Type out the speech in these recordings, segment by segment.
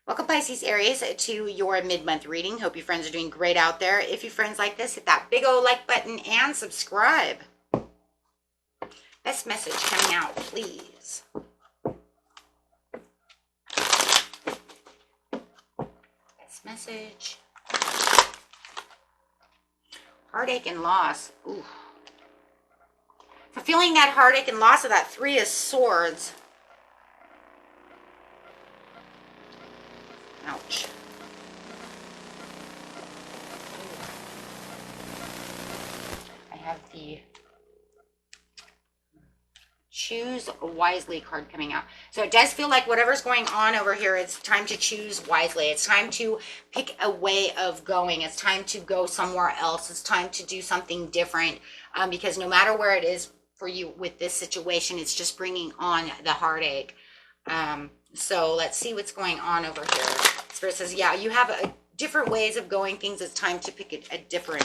Welcome, Pisces, Aries, to your mid-month reading. Hope you friends are doing great out there. If you friends like this, hit that big old like button and subscribe. Best message coming out, please. Best message. Heartache and loss. Ooh. For feeling that heartache and loss of that Three of Swords. Ouch. I have the Choose Wisely card coming out. So it does feel like whatever's going on over here, it's time to choose wisely. It's time to pick a way of going. It's time to go somewhere else. It's time to do something different, because no matter where it is for you with this situation, it's just bringing on the heartache. So let's see what's going on over here. Spirit says, yeah, you have different ways of going things. It's time to pick a different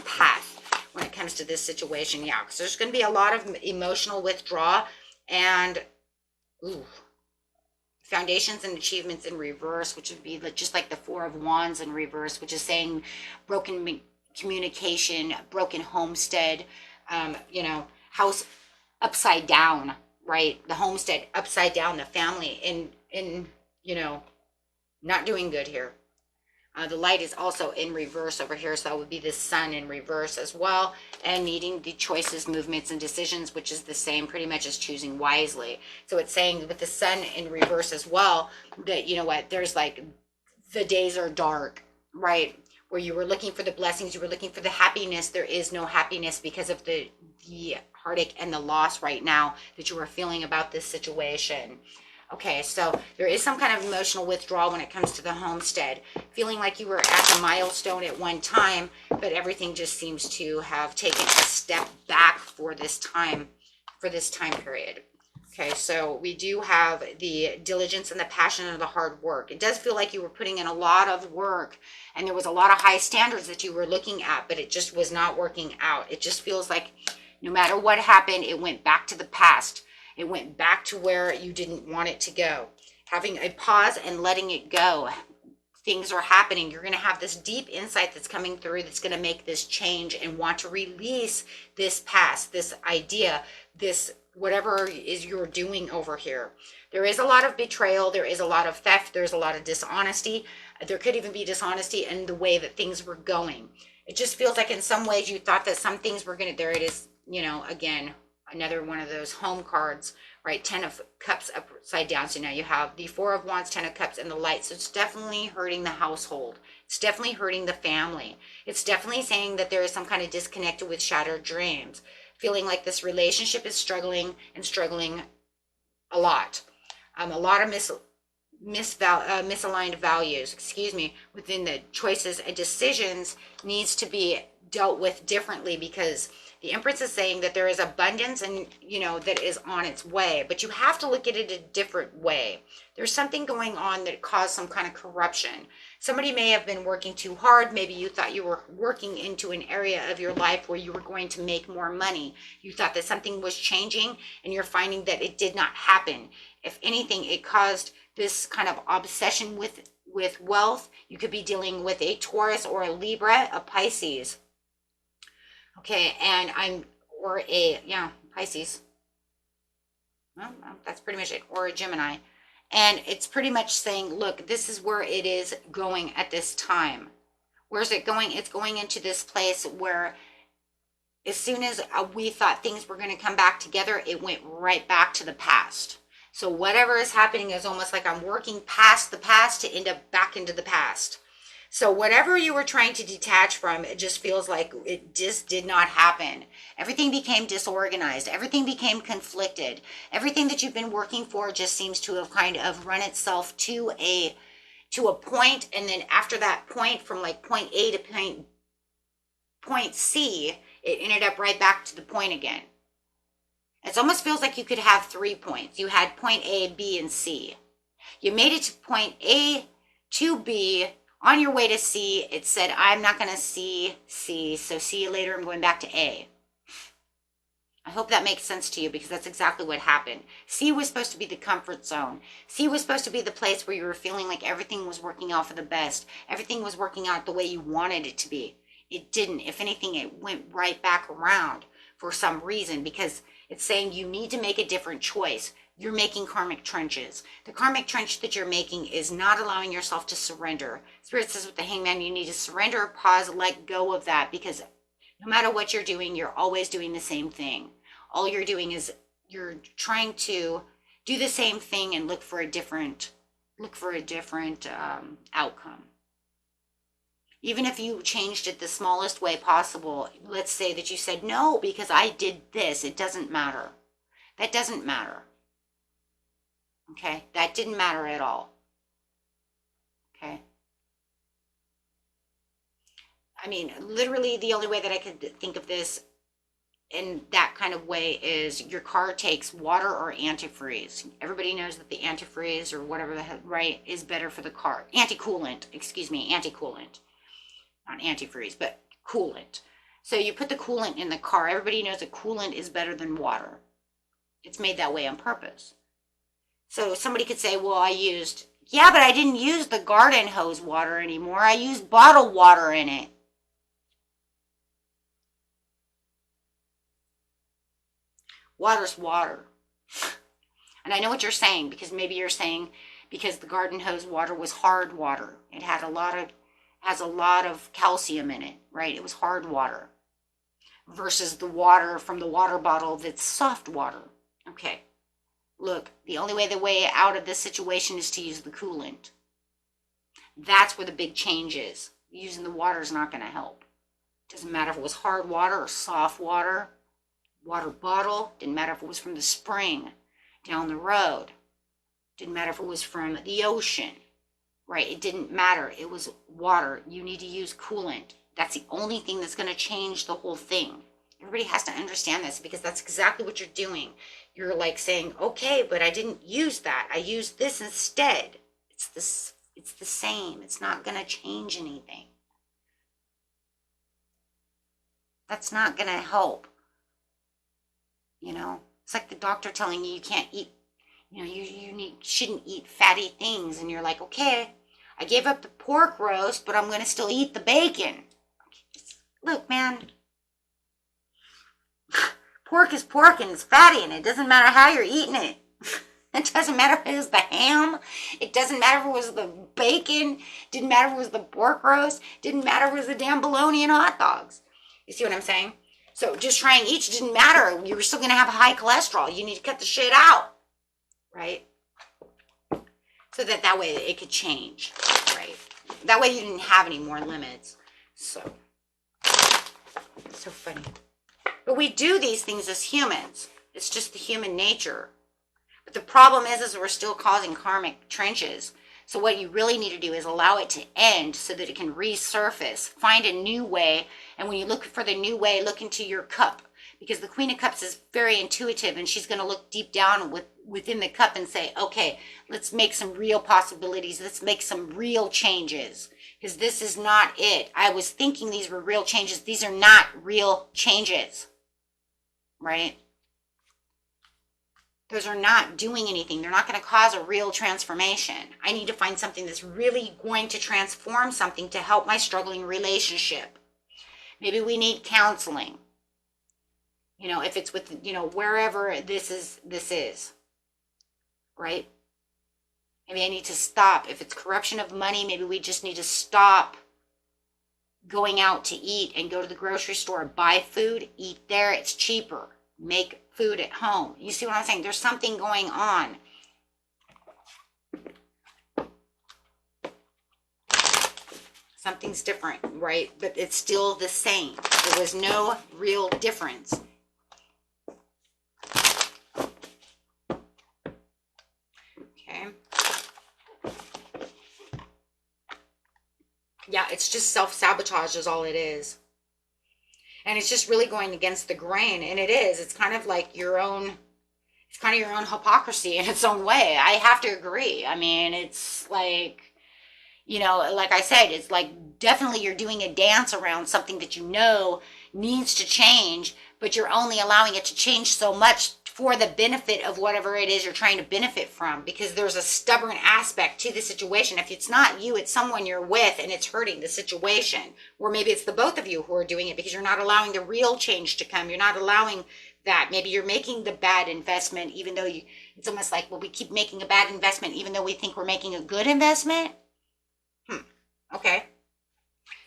path when it comes to this situation. Yeah, because there's going to be a lot of emotional withdrawal and foundations and achievements in reverse, which would be just like the Four of Wands in reverse, which is saying broken communication, broken homestead, house upside down, right? The homestead upside down, the family in not doing good here. The light is also in reverse over here, so that would be the sun in reverse as well, and needing the choices, movements, and decisions, which is the same pretty much as choosing wisely. So it's saying with the sun in reverse as well, that, you know what, there's like, the days are dark, right? Where you were looking for the blessings, you were looking for the happiness, there is no happiness because of the heartache and the loss right now that you are feeling about this situation. Okay, so there is some kind of emotional withdrawal when it comes to the homestead. Feeling like you were at a milestone at one time, but everything just seems to have taken a step back for this time period. Okay, so we do have the diligence and the passion and the hard work. It does feel like you were putting in a lot of work and there was a lot of high standards that you were looking at, but it just was not working out. It just feels like no matter what happened, it went back to the past. It went back to where you didn't want it to go. Having a pause and letting it go. Things are happening. You're going to have this deep insight that's coming through that's going to make this change and want to release this past, this idea, this whatever is you're doing over here. There is a lot of betrayal. There is a lot of theft. There's a lot of dishonesty. There could even be dishonesty in the way that things were going. It just feels like in some ways you thought that some things were going to, there it is, again, another one of those home cards, right? 10 of Cups upside down. So now you have the Four of Wands, 10 of Cups, and the light. So it's definitely hurting the household. It's definitely hurting the family. It's definitely saying that there is some kind of disconnect with shattered dreams. Feeling like this relationship is struggling a lot. A lot of misaligned values, within the choices and decisions needs to be dealt with differently, because the Empress is saying that there is abundance and, that is on its way, but you have to look at it a different way. There's something going on that caused some kind of corruption. Somebody may have been working too hard. Maybe you thought you were working into an area of your life where you were going to make more money. You thought that something was changing and you're finding that it did not happen. If anything, it caused this kind of obsession with wealth. You could be dealing with a Taurus or a Libra, a Pisces. Okay, and Pisces. Well, that's pretty much it, or a Gemini. And it's pretty much saying, look, this is where it is going at this time. Where's it going? It's going into this place where as soon as we thought things were going to come back together, it went right back to the past. So whatever is happening is almost like I'm working past the past to end up back into the past. So whatever you were trying to detach from, it just feels like it just did not happen. Everything became disorganized. Everything became conflicted. Everything that you've been working for just seems to have kind of run itself to a point. And then after that point, from like point A to point C, it ended up right back to the point again. It almost feels like you could have 3 points. You had point A, B, and C. You made it to point A to B. On your way to C, it said, I'm not going to see C, so see you later, I'm going back to A. I hope that makes sense to you, because that's exactly what happened. C was supposed to be the comfort zone. C was supposed to be the place where you were feeling like everything was working out for the best. Everything was working out the way you wanted it to be. It didn't. If anything, it went right back around for some reason, because it's saying you need to make a different choice. You're making karmic trenches. The karmic trench that you're making is not allowing yourself to surrender. Spirit says with the Hangman, you need to surrender, pause, let go of that, because no matter what you're doing, you're always doing the same thing. All you're doing is you're trying to do the same thing and look for a different outcome. Even if you changed it the smallest way possible, let's say that you said, no, because I did this, it doesn't matter. That doesn't matter. Okay? That didn't matter at all. Okay? I mean, literally the only way that I could think of this in that kind of way is your car takes water or antifreeze. Everybody knows that the antifreeze or whatever the heck, right, is better for the car. Anti-coolant, anti-coolant. Not antifreeze, but coolant. So you put the coolant in the car. Everybody knows that coolant is better than water. It's made that way on purpose. So somebody could say, well, yeah, but I didn't use the garden hose water anymore. I used bottled water in it. Water's water. And I know what you're saying, because maybe you're saying because the garden hose water was hard water. It had has a lot of calcium in it, right? It was hard water versus the water from the water bottle that's soft water. Okay. Look, the way out of this situation is to use the coolant. That's where the big change is. Using the water is not going to help. Doesn't matter if it was hard water or soft water. Water bottle, didn't matter if it was from the spring down the road, didn't matter if it was from the ocean, right? It didn't matter. It was water. You need to use coolant. That's the only thing that's going to change the whole thing. Everybody has to understand this, because that's exactly what you're doing. You're like saying, okay, but I didn't use that. I used this instead. It's the same. It's not going to change anything. That's not going to help. You know, it's like the doctor telling you can't eat, you shouldn't eat fatty things. And you're like, okay, I gave up the pork roast, but I'm going to still eat the bacon. Look, man, pork is pork and it's fatty, and it doesn't matter how you're eating it. It doesn't matter if it was the ham. It doesn't matter if it was the bacon. Didn't matter if it was the pork roast. Didn't matter if it was the damn bologna and hot dogs. You see what I'm saying? So just trying each didn't matter. You were still going to have high cholesterol. You need to cut the shit out, right? So that way it could change, right? That way you didn't have any more limits. So funny. But we do these things as humans. It's just the human nature. But the problem is we're still causing karmic trenches. So what you really need to do is allow it to end so that it can resurface. Find a new way. And when you look for the new way, look into your cup. Because the Queen of Cups is very intuitive, and she's going to look deep down within the cup and say, okay, let's make some real possibilities. Let's make some real changes. Because this is not it. I was thinking these were real changes. These are not real changes. Right? Those are not doing anything. They're not going to cause a real transformation. I need to find something that's really going to transform something to help my struggling relationship. Maybe we need counseling. If it's with, wherever this is. Right? Maybe I need to stop. If it's corruption of money, maybe we just need to stop going out to eat and go to the grocery store, buy food, eat there. It's cheaper. Make food at home. You see what I'm saying? There's something going on. Something's different, right? But it's still the same. There was no real difference. Okay. Yeah, it's just self-sabotage is all it is. And it's just really going against the grain. And it is. It's kind of like your own hypocrisy in its own way. I have to agree. I mean, it's like, like I said, it's like definitely you're doing a dance around something that needs to change, but you're only allowing it to change so much for the benefit of whatever it is you're trying to benefit from, because there's a stubborn aspect to the situation. If it's not you, it's someone you're with and it's hurting the situation. Or maybe it's the both of you who are doing it because you're not allowing the real change to come. You're not allowing that. Maybe you're making the bad investment, even though it's almost like, well, we keep making a bad investment even though we think we're making a good investment. Okay.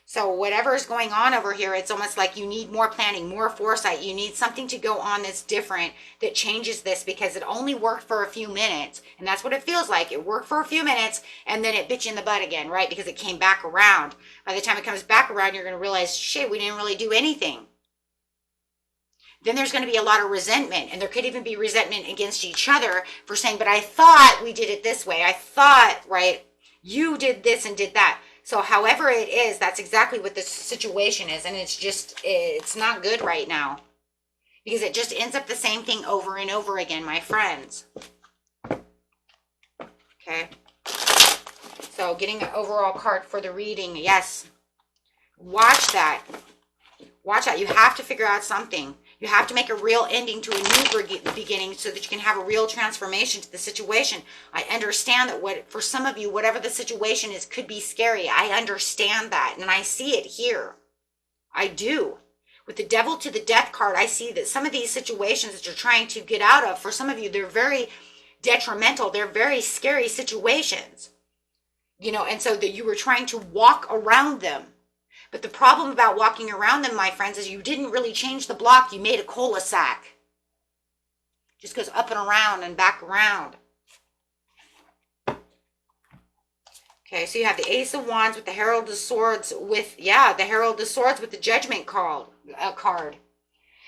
So whatever is going on over here, it's almost like you need more planning, more foresight. You need something to go on that's different, that changes this, because it only worked for a few minutes. And that's what it feels like. It worked for a few minutes and then it bit you in the butt again, right? Because it came back around. By the time it comes back around, you're going to realize, shit, we didn't really do anything. Then there's going to be a lot of resentment, and there could even be resentment against each other for saying, but I thought we did it this way. I thought, right, you did this and did that. So however it is, that's exactly what this situation is. And it's not good right now, because it just ends up the same thing over and over again, my friends. Okay. So getting an overall card for the reading. Yes. Watch that. Watch out. You have to figure out something. You have to make a real ending to a new beginning so that you can have a real transformation to the situation. I understand that for some of you, whatever the situation is, could be scary. I understand that, and I see it here. I do. With the Devil to the Death card, I see that some of these situations that you're trying to get out of, for some of you, they're very detrimental. They're very scary situations. And so that you were trying to walk around them. But the problem about walking around them, my friends, is you didn't really change the block. You made a cul-de-sac. Just goes up and around and back around. Okay, so you have the Ace of Wands with the Herald of Swords with, the Herald of Swords with the Judgment card.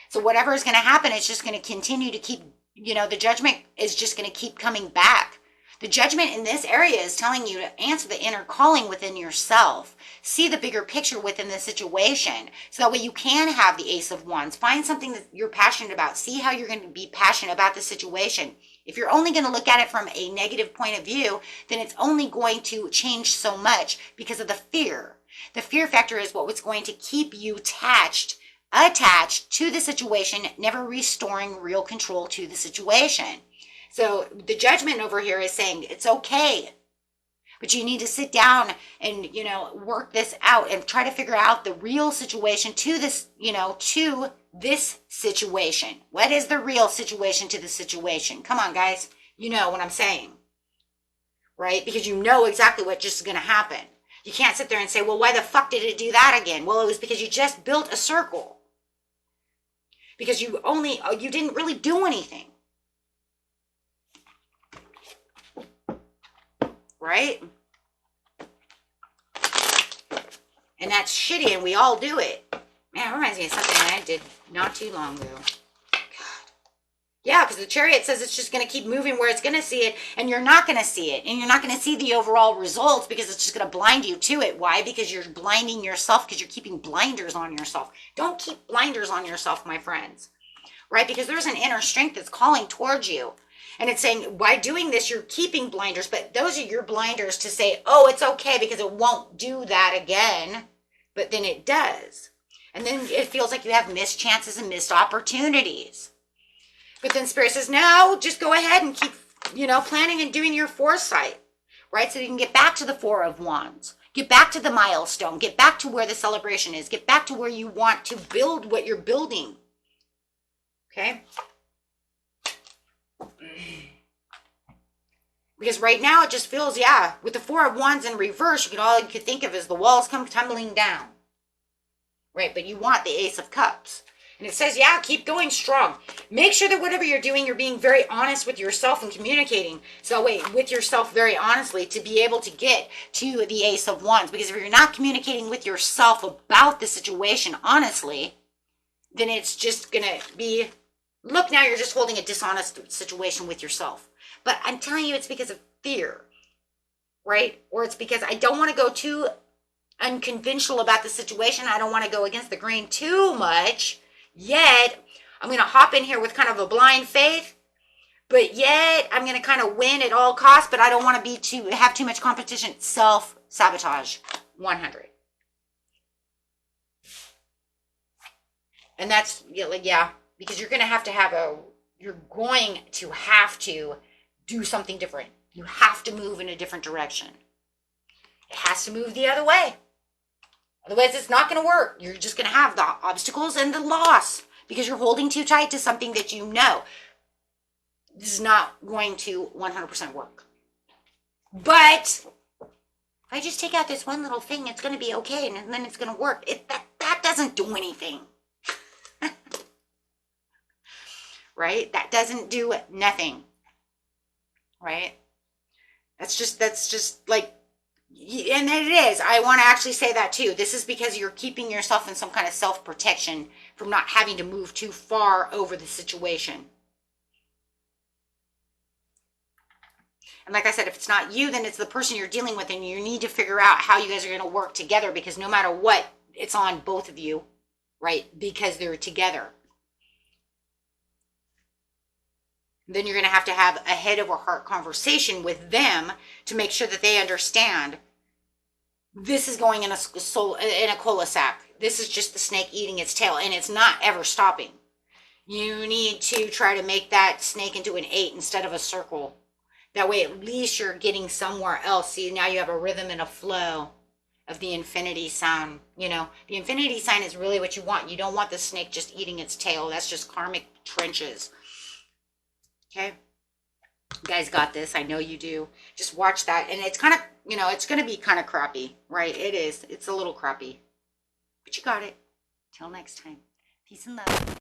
So whatever is going to happen, it's just going to continue to keep, the Judgment is just going to keep coming back. The Judgment in this area is telling you to answer the inner calling within yourself. See the bigger picture within the situation. So that way you can have the Ace of Wands. Find something that you're passionate about. See how you're going to be passionate about the situation. If you're only going to look at it from a negative point of view, then it's only going to change so much because of the fear. The fear factor is what's going to keep you attached to the situation, never restoring real control to the situation. So the Judgment over here is saying it's okay, but you need to sit down and, work this out and try to figure out the real situation to this, to this situation. What is the real situation to the situation? Come on, guys. You know what I'm saying, right? Because you know exactly what just is going to happen. You can't sit there and say, well, why the fuck did it do that again? Well, it was because you just built a circle. Because you didn't really do anything. Right? And that's shitty, and we all do it. Man, it reminds me of something I did not too long ago. God. Yeah, because the Chariot says it's just going to keep moving where it's going to see it, and you're not going to see it. And you're not going to see the overall results because it's just going to blind you to it. Why? Because you're blinding yourself, because you're keeping blinders on yourself. Don't keep blinders on yourself, my friends. Right? Because there's an inner strength that's calling towards you. And it's saying, by doing this, you're keeping blinders, but those are your blinders to say, oh, it's okay because it won't do that again. But then it does. And then it feels like you have missed chances and missed opportunities. But then Spirit says, no, just go ahead and keep, planning and doing your foresight, right? So you can get back to the Four of Wands, get back to the milestone, get back to where the celebration is, get back to where you want to build what you're building. Okay? Because right now it just feels, with the Four of Wands in reverse, all you could think of is the walls come tumbling down. Right, but you want the Ace of Cups. And it says, keep going strong. Make sure that whatever you're doing, you're being very honest with yourself and communicating. So with yourself very honestly to be able to get to the Ace of Wands. Because if you're not communicating with yourself about the situation honestly, then it's just going to be, look, now you're just holding a dishonest situation with yourself. But I'm telling you, it's because of fear, right? Or it's because I don't want to go too unconventional about the situation. I don't want to go against the grain too much. Yet, I'm going to hop in here with kind of a blind faith. But yet, I'm going to kind of win at all costs. But I don't want to have too much competition. Self-sabotage. 100. And that's, yeah, like, yeah, because you're going to you're going to have to do something different. You have to move in a different direction. It has to move the other way. Otherwise, it's not going to work. You're just going to have the obstacles and the loss because you're holding too tight to something that you know this is not going to 100% work. But if I just take out this one little thing, it's going to be okay, and then it's going to work. That doesn't do anything. Right? That doesn't do nothing. Right? That's just like, and it is. I want to actually say that too. This is because you're keeping yourself in some kind of self-protection from not having to move too far over the situation. And like I said, if it's not you, then it's the person you're dealing with, and you need to figure out how you guys are going to work together, because no matter what, it's on both of you, right? Because they're together. Then you're going to have a head over heart conversation with them to make sure that they understand this is going in a cul-de-sac. This is just the snake eating its tail, and it's not ever stopping. You need to try to make that snake into an 8 instead of a circle. That way, at least you're getting somewhere else. See, now you have a rhythm and a flow of the infinity sign. You know, the infinity sign is really what you want. You don't want the snake just eating its tail. That's just karmic trenches. Okay? You guys got this. I know you do. Just watch that. And it's kind of, it's going to be kind of crappy, right? It is. It's a little crappy. But you got it. Till next time. Peace and love.